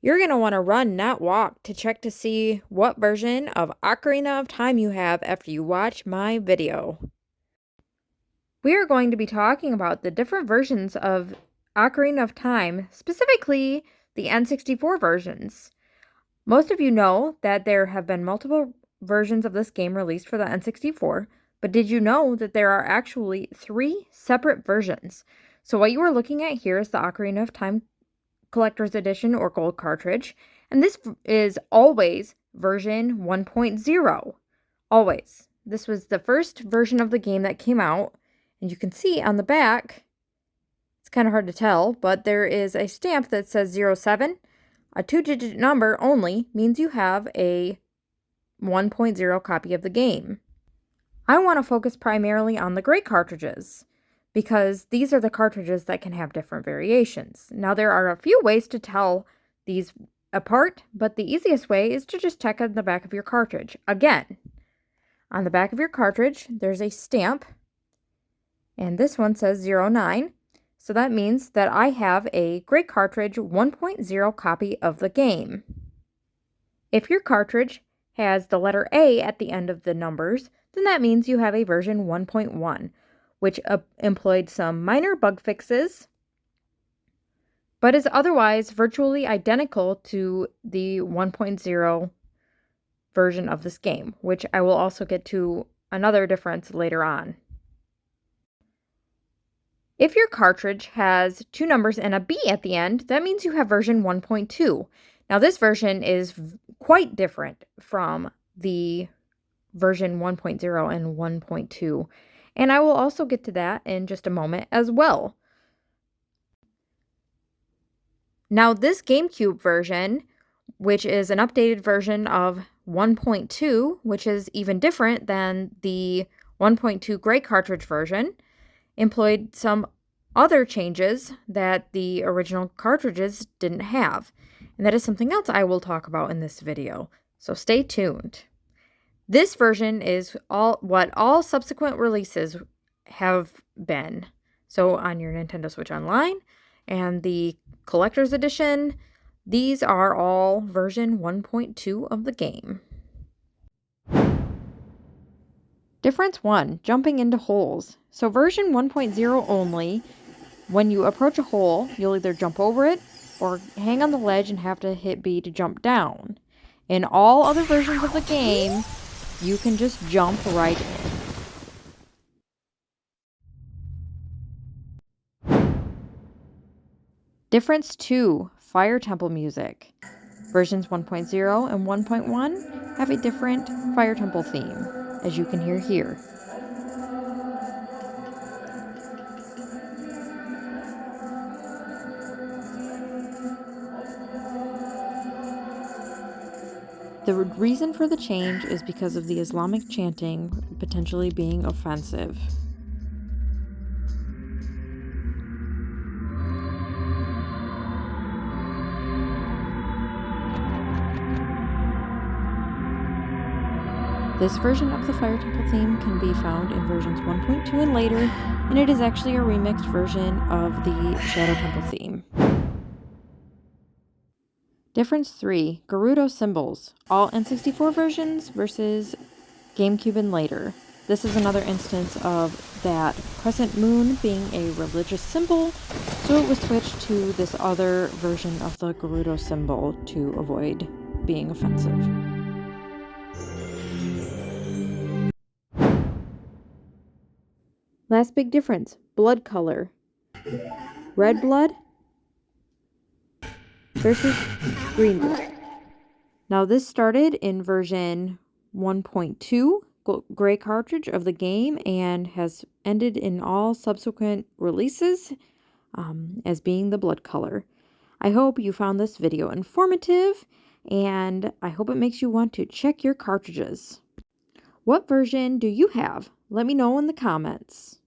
You're going to want to run, not walk, to check to see what version of Ocarina of Time you have after you watch my video. We are going to be talking about the different versions of Ocarina of Time, specifically the N64 versions. Most of you know that there have been multiple versions of this game released for the N64, but did you know that there are actually 3 separate versions? So what you are looking at here is the Ocarina of Time Collector's Edition or Gold cartridge, and this is always version 1.0. Always. This was the first version of the game that came out, and you can see on the back, it's kind of hard to tell, but there is a stamp that says 07. A 2-digit number only means you have a 1.0 copy of the game. I want to focus primarily on the gray cartridges, because these are the cartridges that can have different variations. Now, there are a few ways to tell these apart, but the easiest way is to just check on the back of your cartridge. Again, on the back of your cartridge, there's a stamp, and this one says 09, so that means that I have a gray cartridge 1.0 copy of the game. If your cartridge has the letter A at the end of the numbers, then that means you have a version 1.1. which employed some minor bug fixes, but is otherwise virtually identical to the 1.0 version of this game, which I will also get to another difference later on. If your cartridge has 2 numbers and a B at the end, that means you have version 1.2. Now, this version is quite different from the version 1.0 and 1.2. And I will also get to that in just a moment as well. Now, this GameCube version, which is an updated version of 1.2, which is even different than the 1.2 gray cartridge version, employed some other changes that the original cartridges didn't have. And that is something else I will talk about in this video. So stay tuned. This version is what all subsequent releases have been. So on your Nintendo Switch Online and the Collector's Edition, these are all version 1.2 of the game. Difference 1, jumping into holes. So version 1.0 only, when you approach a hole, you'll either jump over it or hang on the ledge and have to hit B to jump down. In all other versions of the game, you can just jump right in. Difference 2, Fire Temple music. Versions 1.0 and 1.1 have a different Fire Temple theme, as you can hear here. The reason for the change is because of the Islamic chanting potentially being offensive. This version of the Fire Temple theme can be found in versions 1.2 and later, and it is actually a remixed version of the Shadow Temple theme. Difference 3, Gerudo symbols, all N64 versions versus GameCube and later. This is another instance of that crescent moon being a religious symbol, so it was switched to this other version of the Gerudo symbol to avoid being offensive. Last big difference, blood color. Red blood versus green blood. Now this started in version 1.2 gray cartridge of the game and has ended in all subsequent releases as being the blood color. I hope you found this video informative, and I hope it makes you want to check your cartridges. What version do you have? Let me know in the comments.